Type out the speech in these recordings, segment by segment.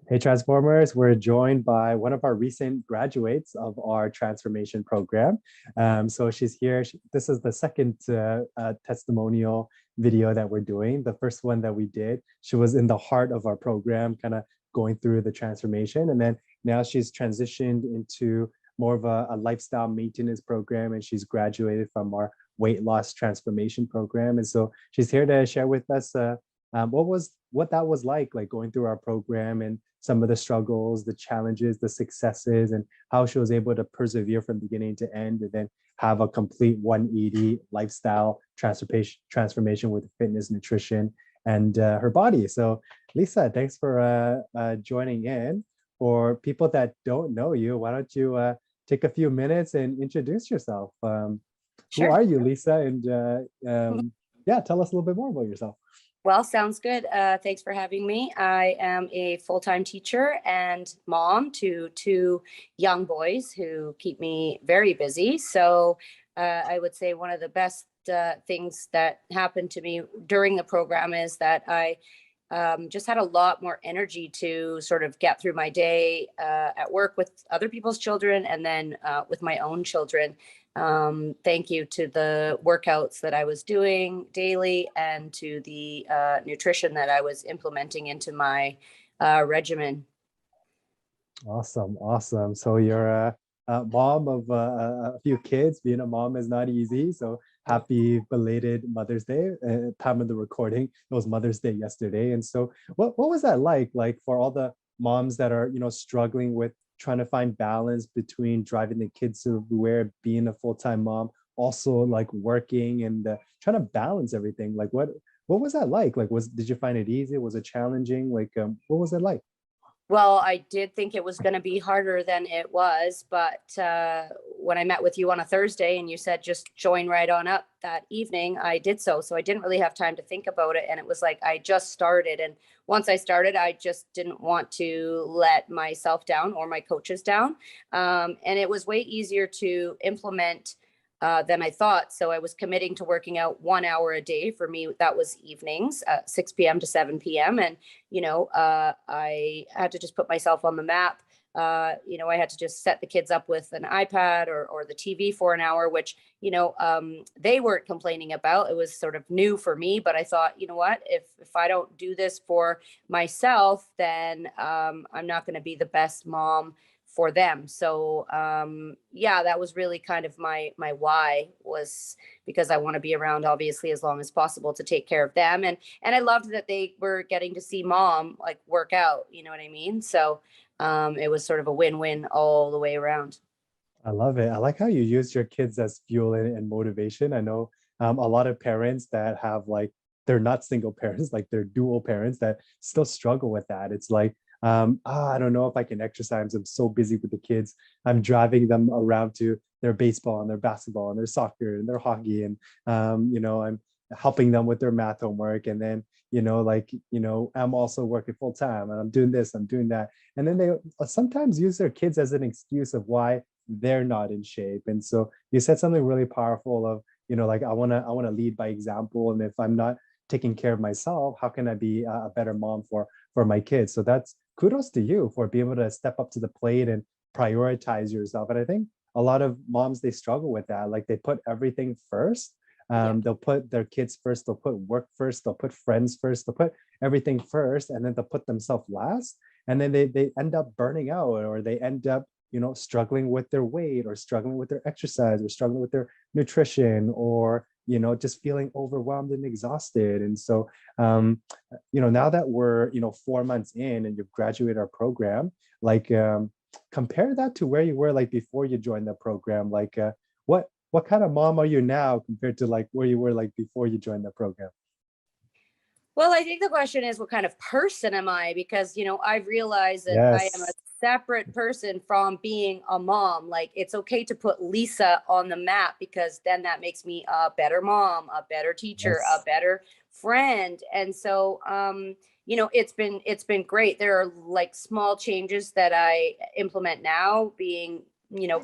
Hey, Transformers, we're joined by one of our recent graduates of our transformation program. So she's here. This is the second testimonial video that we're doing. The first one that we did, she was in the heart of our program, kind of going through the transformation. And then now she's transitioned into more of a lifestyle maintenance program, and she's graduated from our weight loss transformation program. And so she's here to share with us what that was like going through our program and some of the struggles, the challenges, the successes, and how she was able to persevere from beginning to end, and then have a complete 180 lifestyle transformation with fitness, nutrition, and her body. So, Lisa, thanks for joining in. For people that don't know you, why don't you take a few minutes and introduce yourself? Who Sure. are you, Lisa? And yeah, tell us a little bit more about yourself. Well, sounds good. Thanks for having me. I am a full-time teacher and mom to two young boys who keep me very busy. So I would say one of the best things that happened to me during the program is that I just had a lot more energy to sort of get through my day at work with other people's children and then with my own children. Thank you to the workouts that I was doing daily and to the nutrition that I was implementing into my regimen. Awesome, awesome. So you're a mom of a few kids. Being a mom is not easy. So happy belated Mother's Day. Time of the recording, it was Mother's Day yesterday. And so, what was that like? Like for all the moms that are struggling with trying to find balance between driving the kids to where being a full-time mom, also like working and trying to balance everything. Like what was that like? Like did you find it easy? Was it challenging? Like what was it like? Well, I did think it was going to be harder than it was, but when I met with you on a Thursday and you said just join right on up that evening, I did so. So I didn't really have time to think about it. And it was like I just started. And once I started, I just didn't want to let myself down or my coaches down. And it was way easier to implement than I thought. So I was committing to working out 1 hour a day. For me, that was evenings, 6 p.m. to 7 p.m. And, I had to just put myself on the map. I had to just set the kids up with an iPad or the TV for an hour, which, they weren't complaining about. It was sort of new for me, but I thought, you know what, if I don't do this for myself, then I'm not going to be the best mom for them. So yeah, that was really kind of my why, was because I want to be around obviously as long as possible to take care of them. And I loved that they were getting to see mom like work out, you know what I mean? So it was sort of a win-win all the way around. I love it. I like how you use your kids as fuel and motivation. I know a lot of parents that have like they're not single parents, like they're dual parents that still struggle with that. It's like, I don't know if I can exercise. I'm so busy with the kids. I'm driving them around to their baseball and their basketball and their soccer and their hockey, and I'm helping them with their math homework, and then I'm also working full time and I'm doing this, I'm doing that, and then they sometimes use their kids as an excuse of why they're not in shape. And so you said something really powerful of, like I want to lead by example. And if I'm not taking care of myself, how can I be a better mom for my kids? So that's kudos to you for being able to step up to the plate and prioritize yourself. And I think a lot of moms, they struggle with that. Like they put everything first. Yep. They'll put their kids first, they'll put work first, they'll put friends first, they'll put everything first, and then they'll put themselves last. And then they end up burning out, or they end up struggling with their weight, or struggling with their exercise, or struggling with their nutrition, or just feeling overwhelmed and exhausted. And so now that we're 4 months in and you've graduated our program, like compare that to where you were like before you joined the program. Like what kind of mom are you now compared to like where you were like before you joined the program? Well, I think the question is, what kind of person am I? Because, I've realized that I am a Yes. separate person from being a mom. Like, it's okay to put Lisa on the map because then that makes me a better mom, a better teacher, a Yes. better friend. And so, it's been great. There are like small changes that I implement now, being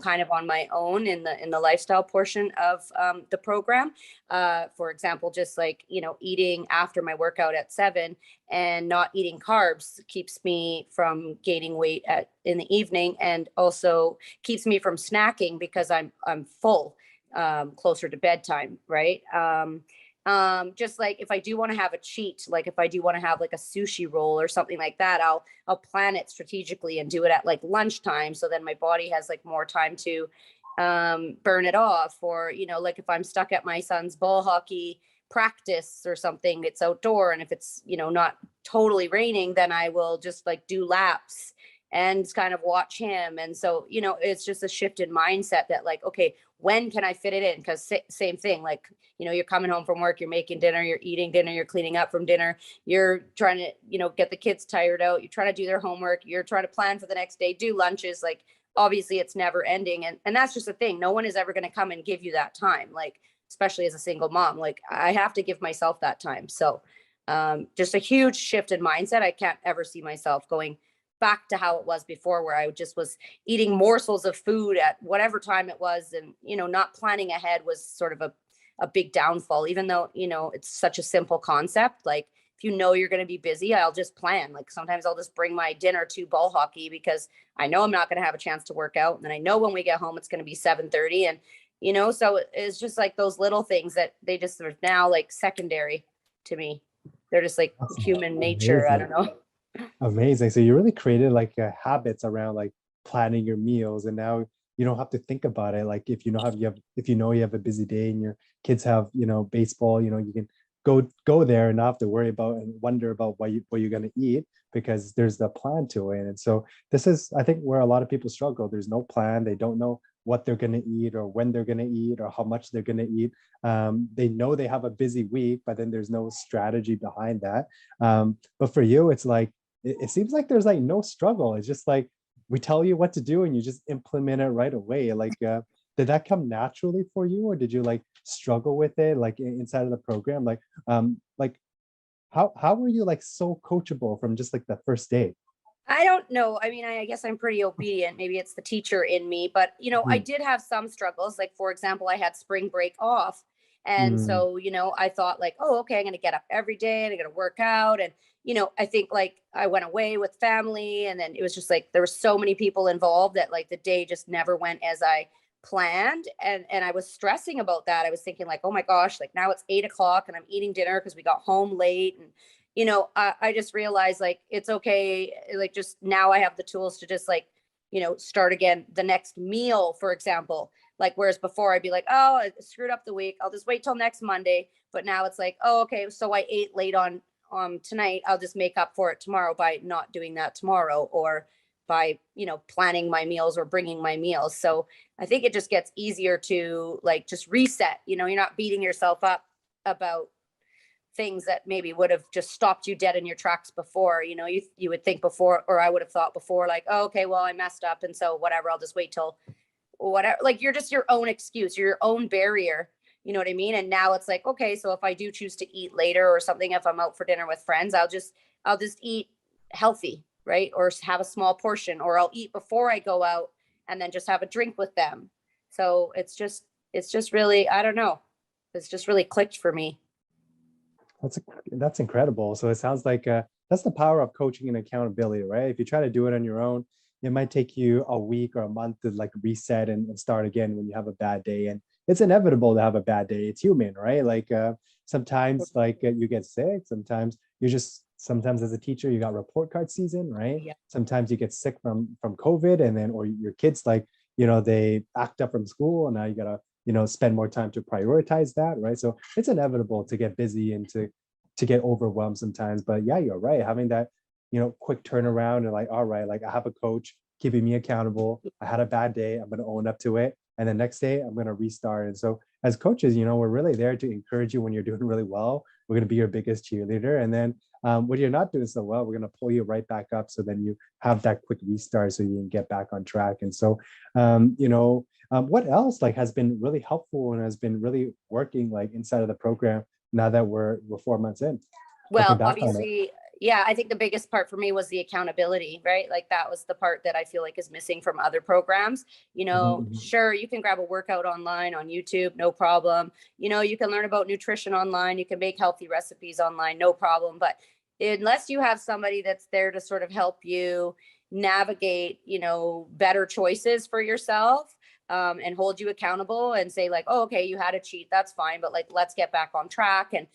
kind of on my own in the lifestyle portion of the program. For example, just like, eating after my workout at 7 and not eating carbs keeps me from gaining weight in the evening, and also keeps me from snacking because I'm full closer to bedtime, right? Just like if I do want to have a cheat, like if I do want to have like a sushi roll or something like that, I'll plan it strategically and do it at like lunchtime, so then my body has like more time to burn it off. Or like if I'm stuck at my son's ball hockey practice or something, it's outdoor, and if it's not totally raining, then I will just like do laps and kind of watch him. And so it's just a shift in mindset that like, okay, when can I fit it in? Because same thing, like you're coming home from work, you're making dinner, you're eating dinner, you're cleaning up from dinner, you're trying to get the kids tired out, you're trying to do their homework, you're trying to plan for the next day, do lunches. Like obviously it's never ending, and that's just the thing, no one is ever going to come and give you that time, like especially as a single mom. Like I have to give myself that time. So just a huge shift in mindset. I can't ever see myself going back to how it was before, where I just was eating morsels of food at whatever time it was, and not planning ahead was sort of a big downfall, even though it's such a simple concept. Like if you're going to be busy, I'll just plan. Like sometimes I'll just bring my dinner to ball hockey because I know I'm not going to have a chance to work out, and then I know when we get home it's going to be 7:30, and so it's just like those little things that they just are now like secondary to me. They're just like That's human nature. I don't know. amazing. So you really created like habits around like planning your meals, and now you don't have to think about it. Like if you know you have a busy day and your kids have baseball, you can go there and not have to worry about and wonder about what you're gonna eat, because there's the plan to it. And so this is, I think, where a lot of people struggle. There's no plan. They don't know what they're gonna eat or when they're gonna eat or how much they're gonna eat. They know they have a busy week, but then there's no strategy behind that. But for you, it's like it seems like there's like no struggle. It's just like we tell you what to do and you just implement it right away. Like, did that come naturally for you, or did you like struggle with it like inside of the program? Like how were you like so coachable from just like the first day? I don't know. I mean, I guess I'm pretty obedient. Maybe it's the teacher in me, but I Mhm. did have some struggles. Like, for example, I had spring break off. And Mm, so, I thought like, oh, okay, I'm going to get up every day and I'm going to work out. And, I think like I went away with family, and then it was just like there were so many people involved that like the day just never went as I planned. And I was stressing about that. I was thinking like, oh my gosh, like now it's 8 o'clock and I'm eating dinner because we got home late. And I just realized like it's okay. Like just now I have the tools to just like, start again the next meal, for example. Like whereas before I'd be like, oh, I screwed up the week, I'll just wait till next Monday. But now it's like, oh, okay, so I ate late on tonight. I'll just make up for it tomorrow by not doing that tomorrow, or by planning my meals or bringing my meals. So I think it just gets easier to like just reset. You're not beating yourself up about things that maybe would have just stopped you dead in your tracks before. You would think before, or I would have thought before, like, oh, okay, well, I messed up, and so whatever, I'll just wait till whatever. Like you're just your own excuse, you're your own barrier. You know what I mean? And now it's like, okay, so if I do choose to eat later or something, if I'm out for dinner with friends, I'll just eat healthy, right? Or have a small portion, or I'll eat before I go out and then just have a drink with them. So it's just really, I don't know. It's just really clicked for me. that's that's incredible. So it sounds like that's the power of coaching and accountability, right? If you try to do it on your own, it might take you a week or a month to like reset and start again when you have a bad day. And it's inevitable to have a bad day. It's human, right? Like sometimes like you get sick. Sometimes as a teacher you got report card season, right? Yeah. Sometimes you get sick from COVID, and then or your kids like they act up from school, and now you gotta spend more time to prioritize that, right? So it's inevitable to get busy and to get overwhelmed sometimes. But yeah, you're right, having that quick turnaround and like, all right, like I have a coach keeping me accountable. I had a bad day, I'm going to own up to it, and the next day I'm going to restart. And so as coaches, we're really there to encourage you when you're doing really well. We're going to be your biggest cheerleader, and then when you're not doing so well, we're going to pull you right back up, so then you have that quick restart so you can get back on track. And so what else like has been really helpful and has been really working like inside of the program now that we're 4 months in, looking Well, back on it? obviously, Yeah, I think the biggest part for me was the accountability, right? Like that was the part that I feel like is missing from other programs. Mhm. Sure, you can grab a workout online on YouTube, no problem. You can learn about nutrition online, you can make healthy recipes online, no problem. But unless you have somebody that's there to sort of help you navigate, better choices for yourself, and hold you accountable and say like, oh, okay, you had a cheat, that's fine, but like, let's get back on track and,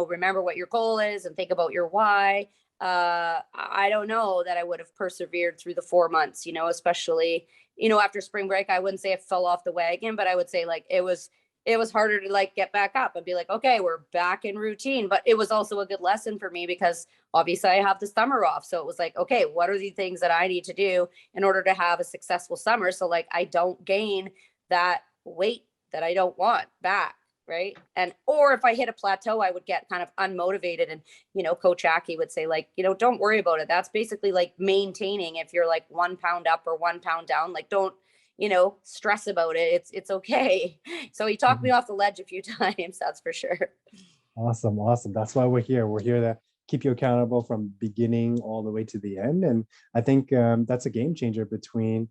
remember what your goal is and think about your why. I don't know that I would have persevered through the 4 months, especially, after spring break. I wouldn't say it fell off the wagon, but I would say like it was harder to like get back up and be like, okay, we're back in routine. But it was also a good lesson for me because obviously I have the summer off. So it was like, okay, what are the things that I need to do in order to have a successful summer? So like I don't gain that weight that I don't want back. Right. And, or if I hit a plateau, I would get kind of unmotivated. And, Coach Aki would say, like, don't worry about it. That's basically like maintaining. If you're like 1 pound up or 1 pound down, like, don't, stress about it. It's okay. So he talked me Mhm. off the ledge a few times, that's for sure. Awesome, awesome. That's why we're here. We're here to keep you accountable from beginning all the way to the end. And I think that's a game changer between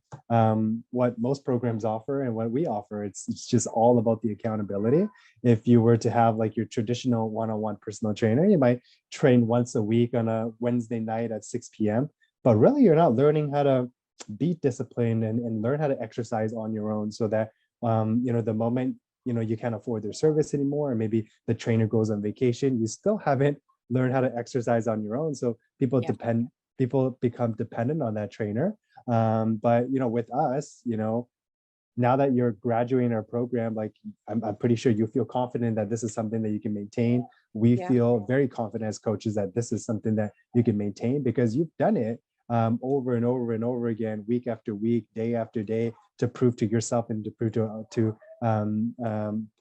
what most programs offer and what we offer. It's just all about the accountability. If you were to have like your traditional one-on-one personal trainer, you might train once a week on a Wednesday night at 6 p.m. But really, you're not learning how to be disciplined and learn how to exercise on your own so that the moment you can't afford their service anymore, or maybe the trainer goes on vacation, you still haven't learned how to exercise on your own. So Yeah. people become dependent on that trainer. But with us, now that you're graduating our program, like I'm pretty sure you feel confident that this is something that you can maintain. We Yeah. feel very confident as coaches that this is something that you can maintain because you've done it over and over and over again, week after week, day after day, to prove to yourself and to prove to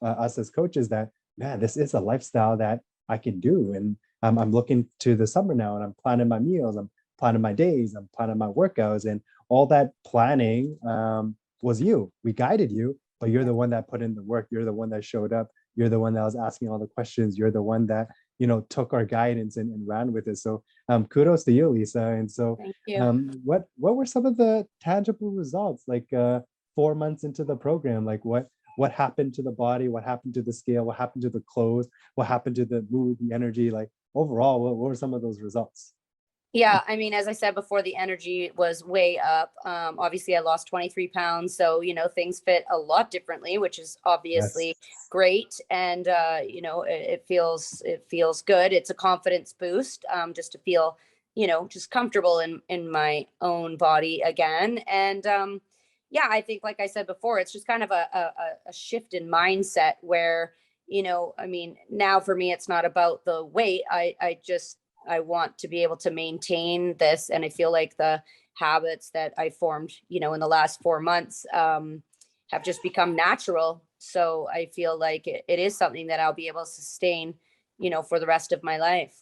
us as coaches that, man, this is a lifestyle that I can do. And I'm looking to the summer now, and I'm planning my meals, I'm planning my days, I'm planning my workouts, and all that planning was you. We guided you, but you're the one that put in the work. You're the one that showed up. You're the one that was asking all the questions. You're the one that took our guidance and ran with it. So kudos to you, Lisa. And so Thank you. what were some of the tangible results like 4 months into the program? Like what happened to the body? What happened to the scale? What happened to the clothes? What happened to the mood, the energy? Like overall, what were some of those results? Yeah, I mean, as I said before, the energy was way up. Obviously, I lost 23 pounds, so things fit a lot differently, which is Yes. obviously great. And it feels good. It's a confidence boost, just to feel, just comfortable in my own body again. And yeah, I think, like I said before, it's just kind of a shift in mindset where, I mean, now for me, it's not about the weight. I want to be able to maintain this. And I feel like the habits that I formed, in the last 4 months, have just become natural. So I feel like it is something that I'll be able to sustain, for the rest of my life.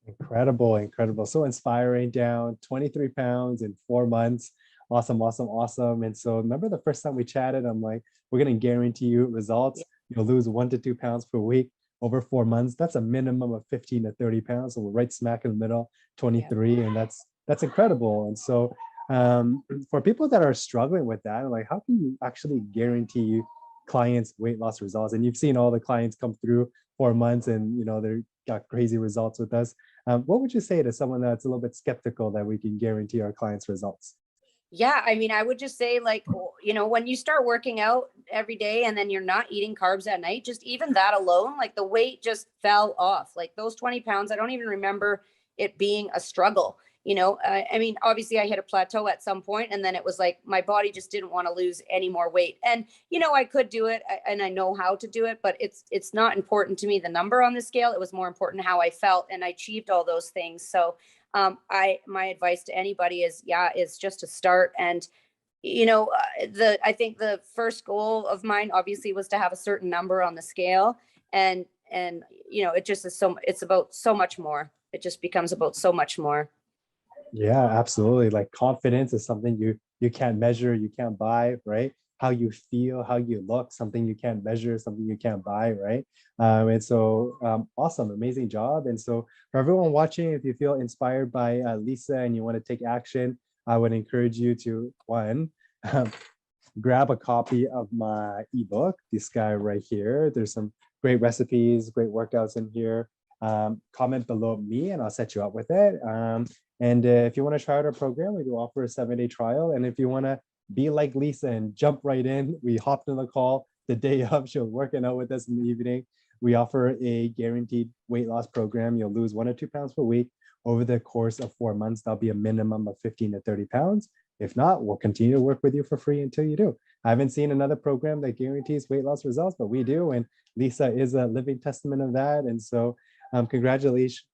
Incredible, incredible. So inspiring, down 23 pounds in 4 months. Awesome, awesome, awesome. And so remember the first time we chatted, I'm like, we're going to guarantee you results. Yeah. You'll lose 1 to 2 pounds per week over 4 months. That's a minimum of 15 to 30 pounds. So we're right smack in the middle, Yeah. 23. And that's incredible. And so for people that are struggling with that, like how can you actually guarantee clients weight loss results? And you've seen all the clients come through 4 months and they're got crazy results with us. What would you say to someone that's a little bit skeptical that we can guarantee our clients results? Yeah, I mean, I would just say, like, when you start working out every day and then you're not eating carbs at night, just even that alone, like the weight just fell off. Like those 20 pounds, I don't even remember it being a struggle. I mean, obviously I hit a plateau at some point, and then it was like my body just didn't want to lose any more weight. And I could do it, and I know how to do it, but it's not important to me the number on the scale. It was more important how I felt, and I achieved all those things. So my advice to anybody is just to start. And I think the first goal of mine obviously was to have a certain number on the scale. And it just is it's about so much more. It just becomes about so much more. Yeah, absolutely. Like confidence is something you can't measure, you can't buy, right? how you feel, how you look, something you can't measure, something you can't buy, right? And so awesome, amazing job. And so for everyone watching, if you feel inspired by Lisa and you want to take action, I would encourage you to, one, grab a copy of my ebook, this guy right here. There's some great recipes, great workouts in here. Comment below me and I'll set you up with it. And if you want to try out our program, we do offer a 7-day trial. And if you want to be like Lisa and jump right in, we hopped on the call the day of. She'll working out with us in the evening. We offer a guaranteed weight loss program. You'll lose 1 or 2 pounds per week over the course of 4 months. That'll be a minimum of 15 to 30 pounds. If not, we'll continue to work with you for free until you do. I haven't seen another program that guarantees weight loss results, but we do. And Lisa is a living testament of that. And so congratulations,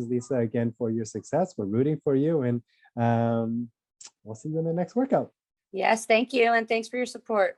Lisa, again, for your success. We're rooting for you. And we'll see you in the next workout. Yes, thank you. And thanks for your support.